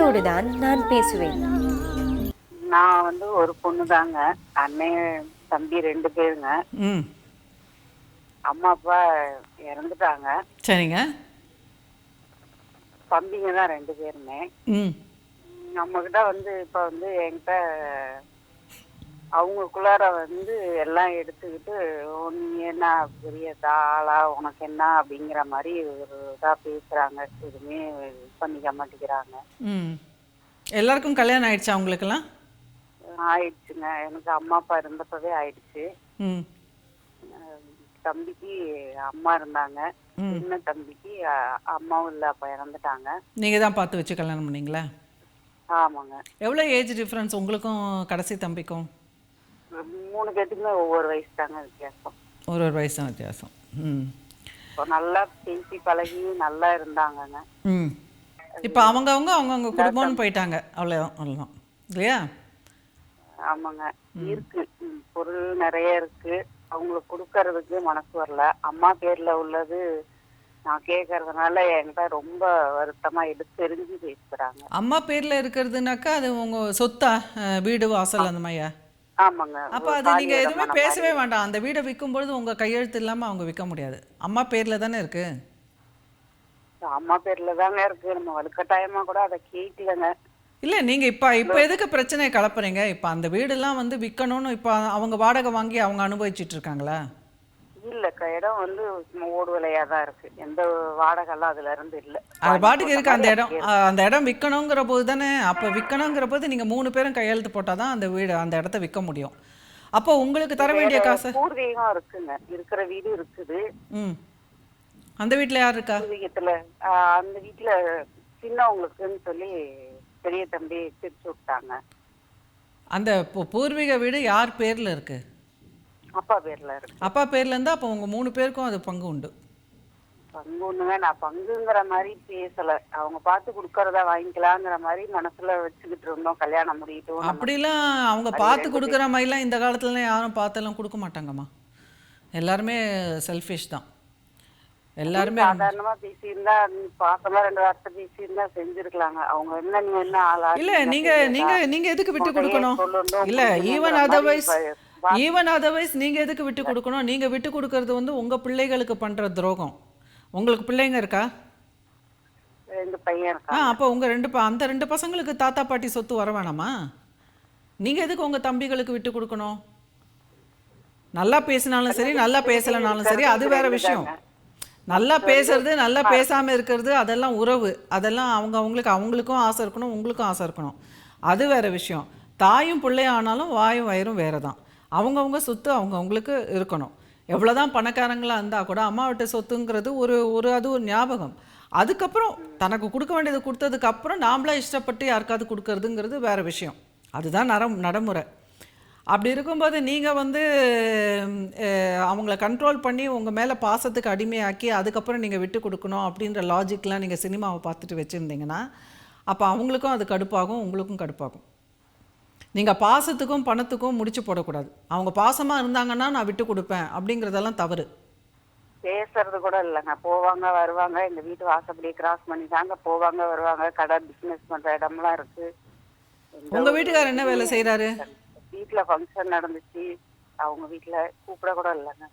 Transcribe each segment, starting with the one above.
குடும்பத்தோடு தான் நான் பேசுவேன். நான் வந்து ஒரு பொண்ணு தாங்க. அண்ணன் தம்பி 2 பேருங்க. ம் அம்மா அப்பா இறந்துட்டாங்க. சரிங்க. தம்பிங்க தான் 2 பேருமே. ம் நம்மகிட்ட வந்து இப்ப வந்து என்கிட்ட அவங்களுக்குள்ளார வந்து எல்லாம் எடுத்துக்கிட்டு நீ என்ன பெரிய ஆளா உனக்கு என்ன அப்படிங்கிற மாதிரி ஒரு இதா பேசுறாங்க. எதுவுமே இது பண்ணிக்க மாட்டேங்கிறாங்க. ம் எல்லாருக்கும் கல்யாணம் ஆயிடுச்சா உங்களுக்கெல்லாம்? ஆயிடுச்சுங்க. எனக்கு அம்மா அப்பா இருந்தப்பவே ஆயிடுச்சு. ம் தம்பிக்கு அம்மா இருந்தாங்க. சின்ன தம்பிக்கு அம்மாவும் இல்லை, அப்ப இறந்துட்டாங்க. நீங்கள் தான் பார்த்து வச்சு கல்யாணம் பண்ணீங்களா? ஆமாங்க. எவ்வளோ ஏஜ் டிஃப்ரென்ஸ் உங்களுக்கும் கடைசி தம்பிக்கும்? 3 பேத்துக்குமே ஒவ்வொரு வயசு தாங்க வித்தியாசம். ஒரு வயசு தான் வித்தியாசம். ம் இப்போ நல்லா பேசி பழகி நல்லா இருந்தாங்கங்க. ம் இப்போ அவங்கவுங்க குடும்பம்னு போயிட்டாங்க. அவ்வளோதான் இல்லையா? ஆமாங்க. இருக்கு, பொருள் நிறைய இருக்கு. அவங்களுக்கு கொடுக்கறதுக்கு மனசு வரல. அம்மா பேர்ல உள்ளது நான் கேட்கறதுனால என்கிட்ட ரொம்ப வருத்தமா எடுத்தெறிஞ்சு பேசுறாங்க. அம்மா பேரில் இருக்கிறதுனாக்கா அது உங்கள் சொத்தா? வீடு வாசல் அந்த மாதிரியா? ஆமாங்க. அப்போ அது நீங்கள் எதுவுமே பேசவே வேண்டாம். அந்த வீடை விற்கும்பொழுது உங்கள் கையெழுத்து இல்லாமல் அவங்க விற்க முடியாது. அம்மா பேரில் தானே இருக்கு. அம்மா பேர்ல தாங்க இருக்கு. நம்ம வலுக்கட்டாயமா கூட அதை கேட்கலங்க. இல்லை நீங்கள் இப்போ எதுக்கு பிரச்சனையை கலப்புறீங்க? இப்போ அந்த வீடெல்லாம் வந்து விற்கணும்னு இப்போ அவங்க வாடகை வாங்கி அவங்க அனுபவிச்சுட்டு இருக்காங்களா? இல்ல, இடம் வந்து ஓடு விலையா தான் இருக்கு. எந்த வாடகைலாம் அதுல இருந்து இல்ல. அது பாட்டுக்கு இருக்கு அந்த இடம். அந்த இடம் விற்கணுங்கிற போது தானே. அப்போ விற்கணுங்கிற போது நீங்கள் 3 பேரும் கையெழுத்து போட்டால் தான் அந்த வீடு அந்த இடத்த விற்க முடியும். அப்போ உங்களுக்கு தர வேண்டிய காசு பூர்வீகம் இருக்குங்க. இருக்கிற வீடு இருக்குது. ம் அந்த வீட்டில் யார் இருக்கா? பூர்வீகத்துல அந்த வீட்டுல சின்னவங்களுக்குன்னு சொல்லி பெரிய தம்பி பிரிச்சு விட்டாங்க. அந்த பூர்வீக வீடு யார் பேரில் இருக்கு? அப்பா பேர்ல இருக்கு. அப்பா பேர்ல இருந்தா அப்போ உங்க 3 பேருக்கும் அது பங்கு உண்டு. பங்கு ஒண்ணுங்க. நான் பங்குங்கிற மாதிரி பேசல. அவங்க பார்த்து கொடுக்கறத வாங்கிக்கலாங்கிற மாதிரி மனசுல வச்சுக்கிட்டு இருந்தோம். கல்யாணம் முடியட்டும். அப்படிலாம் அவங்க பார்த்து கொடுக்குற மாதிரிலாம் இந்த காலத்துலலாம் யாரும் பார்த்தெல்லாம் கொடுக்க மாட்டாங்கம்மா. எல்லாருமே செல்ஃபிஷ் தான். எல்லாருமே சாதாரணமா பேசியிருந்தா பாசமா 2 வார்த்தை பேசியிருந்தா செஞ்சிருக்கலாங்க. அவங்க என்ன நீ என்ன ஆளா? இல்ல நீங்க எதுக்கு விட்டு கொடுக்கணும்? இல்ல ஈவன் அதர்வைஸ் நீங்க எதுக்கு விட்டு கொடுக்கணும்? நீங்க விட்டு கொடுக்கறது வந்து உங்க பிள்ளைகளுக்கு பண்ற துரோகம். உங்களுக்கு பிள்ளைங்க இருக்கா? 2 பையன் இருக்கா. அப்போ உங்க அந்த 2 பசங்களுக்கு தாத்தா பாட்டி சொத்து வர வேணாமா? நீங்க எதுக்கு உங்க தம்பிகளுக்கு விட்டு கொடுக்கணும்? நல்லா பேசினாலும் சரி, நல்லா பேசலனாலும் சரி, அது வேற விஷயம். நல்லா பேசுறது, நல்லா பேசாமல் இருக்கிறது, அதெல்லாம் உறவு. அதெல்லாம் அவங்களுக்கும் ஆசை இருக்கணும், உங்களுக்கும் ஆசை இருக்கணும். அது வேற விஷயம். தாயும் பிள்ளையும் ஆனாலும் வாயும் வயிறும் வேற தான். அவங்கவுங்க சொத்து அவங்கவுங்களுக்கு இருக்கணும். எவ்வளோதான் பணக்காரங்களாக இருந்தால் கூட அம்மா வீட்டு சொத்துங்கிறது அது ஒரு ஞாபகம். அதுக்கப்புறம் தனக்கு கொடுக்க வேண்டியது கொடுத்ததுக்கப்புறம் நாமளா இஷ்டப்பட்டு யாருக்காவது கொடுக்கறதுங்கிறது வேற விஷயம். அதுதான் நடைமுறை. அப்படி இருக்கும்போது நீங்கள் வந்து அவங்கள கண்ட்ரோல் பண்ணி உங்கள் மேலே பாசத்துக்கு அடிமையாக்கி அதுக்கப்புறம் நீங்கள் விட்டு கொடுக்கணும் அப்படின்ற லாஜிக்லாம் நீங்கள் சினிமாவை பார்த்துட்டு வச்சுருந்தீங்கன்னா அப்போ அவங்களுக்கும் அது கடுப்பாகும், உங்களுக்கும் கடுப்பாகும். நீங்கள் பாசத்துக்கும் பணத்துக்கும் முடிச்சு போடக்கூடாது. அவங்க பாசமாக இருந்தாங்கன்னா நான் விட்டு கொடுப்பேன் அப்படிங்கிறதெல்லாம் தவறு. பேசுறது கூட இல்லைங்க. போவாங்க வருவாங்க. எங்கள் வீட்டு வாசப்படியே கிராஸ் பண்ணிட்டாங்க. போவாங்க வருவாங்க. கடை பிஸ்னஸ் பண்ணுற இடம்லாம் இருக்குது. உங்கள் வீட்டுக்காரர் என்ன வேலை செய்கிறாரு? வீட்டில் ஃபங்க்ஷன் நடந்துச்சு. அவங்க வீட்டில் கூப்பிட கூட இல்லைங்க.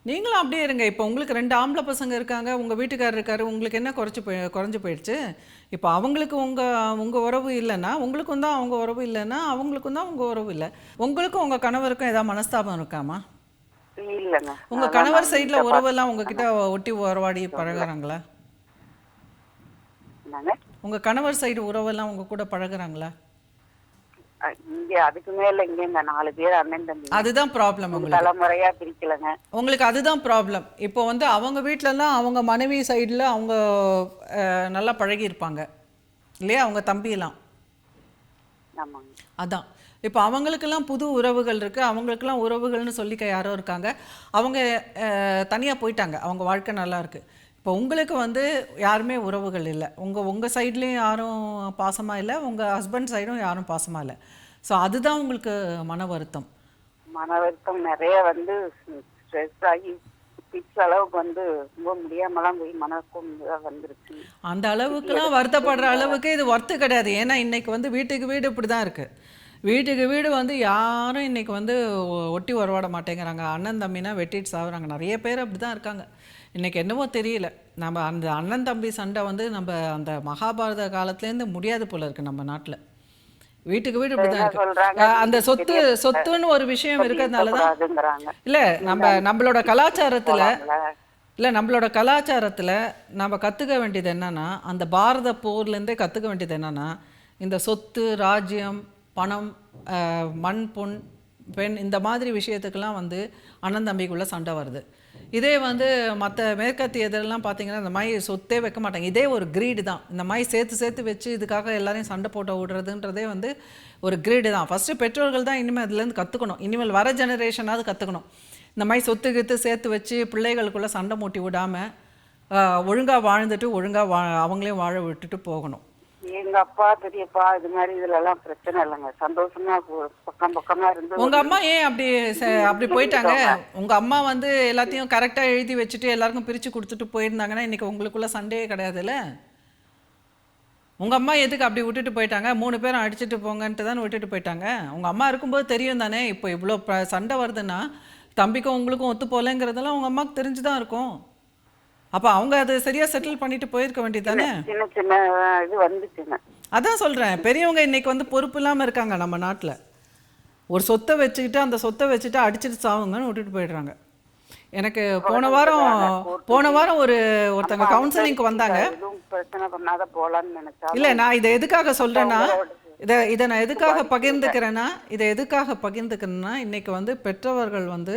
நீங்களும் அப்படியே இருங்க. இப்போ உங்களுக்கு 2 ஆம்பளை பசங்க இருக்காங்க, உங்கள் வீட்டுக்காரர் இருக்காரு. உங்களுக்கு என்ன குறைஞ்சு போயிடுச்சு? இப்போ அவங்களுக்கு உங்கள் உறவு இல்லைன்னா உங்களுக்கும் தான் அவங்க உறவு இல்லைன்னா அவங்களுக்கும் தான் உங்கள் உறவு இல்லை. உங்களுக்கும் உங்கள் கணவருக்கும் ஏதாவது மனஸ்தாபம் இருக்காமா? இல்லைங்க. உங்கள் கணவர் சைடில் உறவெல்லாம் உங்ககிட்ட ஒட்டி உறவாடி பழகுறாங்களா? உங்கள் கணவர் சைடு உறவெல்லாம் உங்கள் கூட பழகுறாங்களா? இங்க அதுக்கு மேல இங்க இந்த 4 பேர் அண்ணன் தம்பி. அதுதான் ப்ராப்ளம். உங்களுக்கு தலைமுறையா பிரிக்கலங்க. உங்களுக்கு அதுதான் ப்ராப்ளம். இப்போ வந்து அவங்க வீட்டிலலாம் அவங்க மனைவி சைடில் அவங்க நல்லா பழகி இருப்பாங்க இல்லையா, அவங்க தம்பியெல்லாம். ஆமாங்க. அதான் இப்போ அவங்களுக்கெல்லாம் புது உறவுகள் இருக்குது. அவங்களுக்கெல்லாம் உறவுகள்னு சொல்லிக்க யாரோ இருக்காங்க. அவங்க தனியாக போயிட்டாங்க. அவங்க வாழ்க்கை நல்லா இருக்குது. இப்போ உங்களுக்கு வந்து யாருமே உறவுகள் இல்லை. உங்கள் சைட்லேயும் யாரும் பாசமாக இல்லை, உங்கள் ஹஸ்பண்ட் சைடும் யாரும் பாசமாக இல்லை. ஸோ அதுதான் உங்களுக்கு மன வருத்தம். மன வருத்தம் நிறைய வந்து ஸ்ட்ரெஸ் ஆகி பிக்ஸ் அளவுக்கு வந்து ரொம்ப முடியாமலாம் போய் மனக்கும் வந்துருச்சு. அந்த அளவுக்குலாம் வருத்தப்படுற அளவுக்கு இது ஒர்த்து கிடையாது. ஏன்னா இன்னைக்கு வந்து வீட்டுக்கு வீடு இப்படி தான் இருக்கு. வீட்டுக்கு வீடு வந்து யாரும் இன்னைக்கு வந்து ஒட்டி உறவாட மாட்டேங்கிறாங்க. அண்ணன் தம்பினா வெட்டிட்டு சாகுறாங்க. நிறைய பேர் அப்படி தான் இருக்காங்க. இன்னைக்கு என்னவோ தெரியல. நம்ம அந்த அண்ணன் தம்பி சண்டை வந்து நம்ம அந்த மகாபாரத காலத்துலேருந்து முடியாது போல இருக்கு நம்ம நாட்டில். வீட்டுக்கு வீடு இப்படி தான் என்ன இருக்கு. சொல்றாங்க, அந்த சொத்து பெரிய சொத்துன்னு ஒரு விஷயம் இருக்கிறதுனால தான் இருக்கக்கூடாதுங்கிறாங்க. இல்லை நம்மளோட கலாச்சாரத்தில் போலாம்ல. இல்லை நம்மளோட கலாச்சாரத்தில் நம்ம கற்றுக்க வேண்டியது என்னன்னா, அந்த பாரத போர்லேருந்தே கற்றுக்க வேண்டியது என்னன்னா, இந்த சொத்து ராஜ்யம் பணம் மண் பொன் பெண் இந்த மாதிரி விஷயத்துக்கெல்லாம் வந்து அண்ணன் தம்பிக்குள்ளே சண்டை வருது. இதே வந்து மற்ற மேற்கத்திய இதெல்லாம் பார்த்தீங்கன்னா இந்த மாதிரி சொத்தே வைக்க மாட்டாங்க. இதே ஒரு கிரீடு தான். இந்த மாதிரி சேர்த்து சேர்த்து வச்சு இதுக்காக எல்லாரையும் சண்டை போட்ட விடுறதுன்றதே வந்து ஒரு கிரீடு தான். ஃபஸ்ட்டு பெற்றோர்கள் தான் இனிமேல் அதுலேருந்து கற்றுக்கணும். இனிமேல் வர ஜெனரேஷனாவது கற்றுக்கணும். இந்த மாதிரி சொத்து கித்து சேர்த்து வச்சு பிள்ளைகளுக்குள்ளே சண்டை மூட்டி விடாமல் ஒழுங்காக வாழ்ந்துட்டு ஒழுங்காக அவங்களையும் வாழ விட்டுட்டு போகணும். எங்க அப்பா பெரியப்பா இது மாதிரி இதுல எல்லாம் பிரச்சனை இல்லைங்க. சந்தோஷமா பக்கம் பக்கமா இருந்து. உங்க அம்மா ஏன் அப்படி போயிட்டாங்க? உங்க அம்மா வந்து எல்லாத்தையும் கரெக்டா எழுதி வச்சுட்டு எல்லாருக்கும் பிரிச்சு கொடுத்துட்டு போயிருந்தாங்கன்னா இன்னைக்கு உங்களுக்குள்ள சண்டையே கிடையாதுல்ல. உங்க அம்மா எதுக்கு அப்படி விட்டுட்டு போயிட்டாங்க? 3 பேரும் அடிச்சுட்டு போங்கன்ட்டு தானே விட்டுட்டு போயிட்டாங்க. உங்க அம்மா இருக்கும்போது தெரியும் தானே. இப்போ இவ்வளோ சண்டை வருதுன்னா தம்பிக்கும் உங்களுக்கும் ஒத்து போகலைங்கிறதெல்லாம் உங்க அம்மாவுக்கு தெரிஞ்சுதான் இருக்கும். அப்போ அவங்க அதை சரியா செட்டில் பண்ணிட்டு போயிருக்க வேண்டியது தானே. சின்ன சின்ன இது வந்துச்சுங்க. அதான் சொல்றேன், பெரியவங்க இன்னைக்கு வந்து பொறுப்பு இல்லாமல் இருக்காங்க நம்ம நாட்டில். ஒரு சொத்தை வச்சுக்கிட்டு அந்த சொத்தை வச்சுட்டு அடிச்சுட்டு சாவுங்கன்னு விட்டுட்டு போயிடுறாங்க. எனக்கு போன வாரம் ஒருத்தங்க கவுன்சிலிங்க்கு வந்தாங்க. பிரச்சனை பண்ணாத போலான்னு நினைச்சா இல்லை, நான் இதை எதுக்காக சொல்கிறேன்னா இதை நான் எதுக்காக பகிர்ந்துக்கிறேன்னா இன்னைக்கு வந்து பெற்றவர்கள் வந்து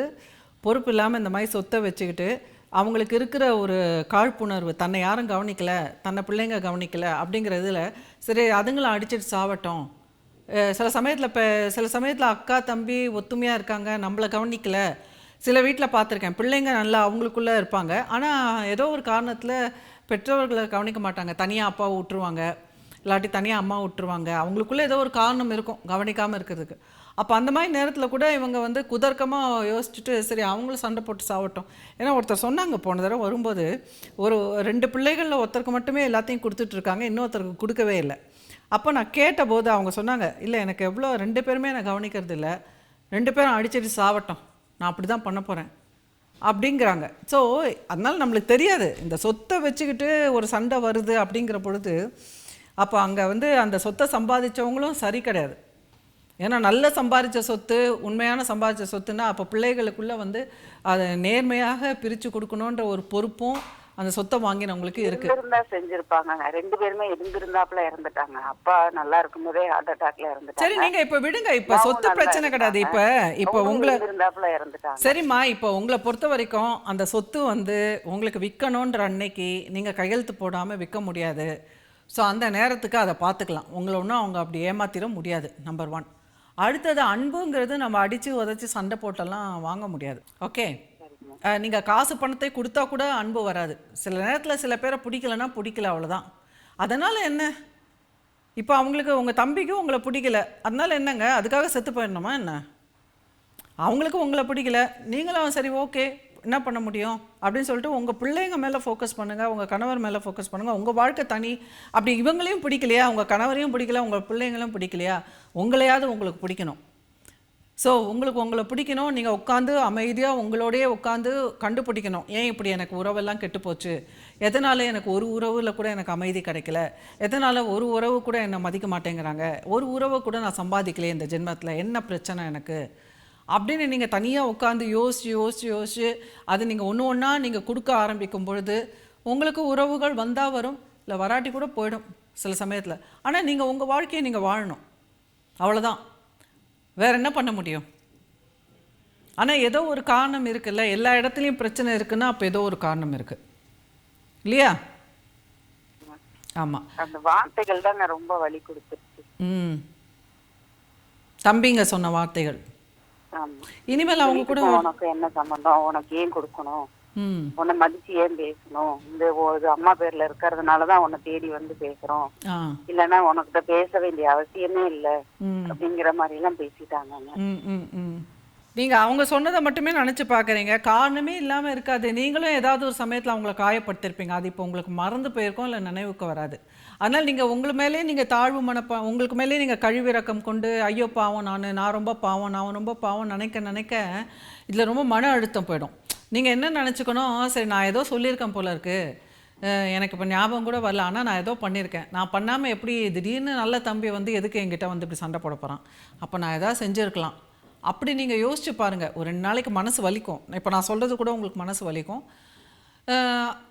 பொறுப்பு இல்லாமல் இந்த மாதிரி சொத்தை வச்சுக்கிட்டு அவங்களுக்கு இருக்கிற ஒரு காழ்ப்புணர்வு, தன்னை யாரும் கவனிக்கலை, தன்னை பிள்ளைங்க கவனிக்கலை அப்படிங்கிறதுல சரி அதுங்களும் அடிச்சுட்டு சாவட்டும். சில சமயத்தில் அக்கா தம்பி ஒத்துமையாக இருக்காங்க, நம்மளை கவனிக்கலை. சில வீட்டில் பார்த்துருக்கேன், பிள்ளைங்க நல்லா அவங்களுக்குள்ளே இருப்பாங்க, ஆனால் ஏதோ ஒரு காரணத்தில் பெற்றோர்களை கவனிக்க மாட்டாங்க. தனியாக அப்பாவை விட்டுருவாங்க, இல்லாட்டி தனியாக அம்மா விட்டுருவாங்க. அவங்களுக்குள்ளே ஏதோ ஒரு காரணம் இருக்கும் கவனிக்காமல் இருக்கிறதுக்கு. அப்போ அந்த மாதிரி நேரத்தில் கூட இவங்க வந்து குதர்க்கமாக யோசிச்சுட்டு சரி அவங்களும் சண்டை போட்டு சாவட்டும். ஏன்னா ஒருத்தர் சொன்னாங்க போன தடவை வரும்போது, ஒரு 2 பிள்ளைகளில் ஒருத்தருக்கு மட்டுமே எல்லாத்தையும் கொடுத்துட்ருக்காங்க, இன்னொருத்தருக்கு கொடுக்கவே இல்லை. அப்போ நான் கேட்டபோது அவங்க சொன்னாங்க, இல்லை எனக்கு எவ்வளோ 2 பேருமே நான் கவனிக்கிறது இல்லை, 2 பேரும் அடிச்சுட்டு சாவட்டும், நான் அப்படி தான் பண்ண போகிறேன் அப்படிங்கிறாங்க. ஸோ அதனால் நம்மளுக்கு தெரியாது இந்த சொத்தை வச்சுக்கிட்டு ஒரு சண்டை வருது அப்படிங்கிற பொழுது அப்போ அங்கே வந்து அந்த சொத்தை சம்பாதிச்சவங்களும் சரி கிடையாது. ஏன்னா நல்ல சம்பாதிச்ச சொத்து, உண்மையான சம்பாதிச்ச சொத்துன்னா அப்போ பிள்ளைகளுக்குள்ளே வந்து அதை நேர்மையாக பிரித்து கொடுக்கணுன்ற ஒரு பொறுப்பும் அந்த சொத்தை வாங்கினவங்களுக்கு இருக்கு. செஞ்சிருப்பாங்க. 2 பேருமே இருந்திருந்தாப்புல இறந்துட்டாங்க. அப்பா நல்லா இருக்கும்போதே ஹார்ட் அட்டாக்ல இறந்துட்டாங்க. சரி நீங்க இப்ப விடுங்க, இப்ப சொத்து பிரச்சனை கிடையாது. இப்ப உங்களை இருந்தாப்புல இறந்துட்டாங்க. சரிம்மா, இப்ப உங்களை பொறுத்த வரைக்கும் அந்த சொத்து வந்து உங்களுக்கு விற்கணுன்ற அன்னைக்கு நீங்க கையெழுத்து போடாம விற்க முடியாது. ஸோ அந்த நேரத்துக்கு அதை பார்த்துக்கலாம். உங்களை ஒன்றும் அவங்க அப்படி ஏமாத்திட முடியாது. நம்பர் 1. அடுத்தது அன்புங்கிறது நம்ம அடித்து உதச்சி சண்டை போட்டெல்லாம் வாங்க முடியாது. ஓகே, நீங்கள் காசு பணத்தை கொடுத்தா கூட அன்பு வராது. சில நேரத்தில் சில பேரை பிடிக்கலன்னா பிடிக்கல, அவ்வளோதான். அதனால் என்ன, இப்போ அவங்களுக்கு உங்கள் தம்பிக்கும் உங்களை பிடிக்கல, அதனால் என்னங்க அதுக்காக செத்து போயிடணுமா என்ன? அவங்களுக்கு உங்களை பிடிக்கல, நீங்களும் சரி ஓகே என்ன பண்ண முடியும் அப்படின்னு சொல்லிட்டு உங்கள் பிள்ளைங்க மேலே ஃபோக்கஸ் பண்ணுங்கள், உங்கள் கணவர் மேலே ஃபோக்கஸ் பண்ணுங்கள். உங்கள் வாழ்க்கை தனி. அப்படி இவங்களையும் பிடிக்கலையா, உங்கள் கணவரையும் பிடிக்கல, உங்கள் பிள்ளைங்களையும் பிடிக்கலையா, உங்களையாவது உங்களுக்கு பிடிக்கணும். ஸோ உங்களை பிடிக்கணும். நீங்கள் உட்காந்து அமைதியாக உங்களோடையே உட்காந்து கண்டுபிடிக்கணும், ஏன் இப்படி எனக்கு உறவெல்லாம் கெட்டு போச்சு, எதனால் எனக்கு ஒரு உறவில் கூட எனக்கு அமைதி கிடைக்கல, எதனால் ஒரு உறவு கூட என்னை மதிக்க மாட்டேங்கிறாங்க, ஒரு உறவை கூட நான் சம்பாதிக்கலையே இந்த ஜென்மத்தில், என்ன பிரச்சனை எனக்கு அப்படின்னு நீங்கள் தனியாக உட்காந்து யோசிச்சு அது நீங்கள் ஒன்று ஒன்றா நீங்கள் கொடுக்க ஆரம்பிக்கும் பொழுது உங்களுக்கு உறவுகள் வந்தால் வரும், இல்லை வராட்டி கூட போயிடும் சில சமயத்தில். ஆனால் நீங்கள் உங்கள் வாழ்க்கையை நீங்கள் வாழணும், அவ்வளோதான். வேறு என்ன பண்ண முடியும்? ஆனால் ஏதோ ஒரு காரணம் இருக்குல்ல, எல்லா இடத்துலையும் பிரச்சனை இருக்குன்னா அப்போ ஏதோ ஒரு காரணம் இருக்குது இல்லையா? ஆமாம், அந்த வார்த்தைகள் தான் ரொம்ப வலி கொடுத்துருச்சு. தம்பிங்க சொன்ன வார்த்தைகள். இனிமேல் அவங்க கூட உனக்கு என்ன சம்பந்தம், உனக்கு ஏன் கொடுக்கணும், உன்னை மதிச்சு ஏன் பேசணும், இந்த அம்மா பேர்ல இருக்கிறதுனாலதான் உன்னை தேடி வந்து பேசுறோம், இல்லன்னா உனக்கிட்ட பேச வேண்டிய அவசியமே இல்லை அப்படிங்கிற மாதிரி எல்லாம் பேசிட்டாங்க. நீங்கள் அவங்க சொன்னதை மட்டுமே நினச்சி பார்க்குறீங்க. காரணமே இல்லாமல் இருக்காது. நீங்களும் ஏதாவது ஒரு சமயத்தில் அவங்கள காயப்படுத்திருப்பீங்க. அது இப்போ உங்களுக்கு மறந்து போயிருக்கும், இல்லை நினைவுக்கு வராது. அதனால் நீங்கள் உங்கள் மேலே நீங்கள் தாழ்வு உங்களுக்கு மேலே நீங்கள் கழிவிறக்கம் கொண்டு, ஐயோ பாவம் நான் ரொம்ப பாவம், நான் ரொம்ப பாவம் நினைக்க இதில் ரொம்ப மன அழுத்தம் போயிடும். நீங்கள் என்ன நினச்சிக்கணும், சரி நான் ஏதோ சொல்லியிருக்கேன் போல இருக்குது, எனக்கு இப்போ ஞாபகம் கூட வரல, ஆனால் நான் ஏதோ பண்ணியிருக்கேன், நான் பண்ணாமல் எப்படி திடீர்னு நல்ல தம்பி வந்து எதுக்கு என்கிட்ட வந்து இப்படி சண்டை போட போகிறான், அப்போ நான் எதாவது செஞ்சுருக்கலாம். அப்படி நீங்கள் யோசிச்சு பாருங்கள். ஒரு 2 நாளைக்கு மனசு வலிக்கும். இப்போ நான் சொல்கிறது கூட உங்களுக்கு மனசு வலிக்கும்.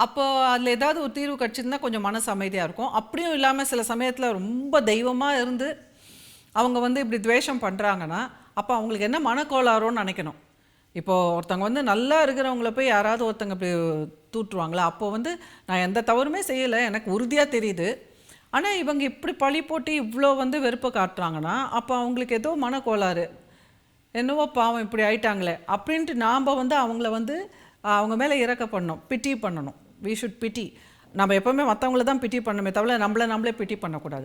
அப்போது அதில் ஏதாவது ஒரு தீர்வு கிடச்சிருந்தா கொஞ்சம் மனசு அமைதியாக இருக்கும். அப்படியும் இல்லாமல் சில சமயத்தில் ரொம்ப தெய்வமாக இருந்து அவங்க வந்து இப்படி துவேஷம் பண்ணுறாங்கன்னா, அப்போ அவங்களுக்கு என்ன மனக்கோளாரோன்னு நினைக்கணும். இப்போது ஒருத்தவங்க வந்து நல்லா இருக்கிறவங்கள போய் யாராவது ஒருத்தங்க இப்படி தூட்டுருவாங்களா, அப்போது வந்து நான் எந்த தவறுமே செய்யலை, எனக்கு உறுதியாக தெரியுது, ஆனால் இவங்க இப்படி பழி போட்டு இவ்வளோ வந்து வெறுப்பை காட்டுறாங்கன்னா, அப்போ அவங்களுக்கு ஏதோ மனக்கோளாறு, என்னவோ பாவம் இப்படி ஆயிட்டாங்களே அப்படின்ட்டு நாம் வந்து அவங்கள வந்து அவங்க மேலே இறக்கப்படணும், பிட்டி பண்ணணும். வி ஷுட் பிட்டி. நம்ம எப்போவுமே மற்றவங்கள தான் பிட்டி பண்ணணுமே தவிர நம்மளே பிட்டி பண்ணக்கூடாது.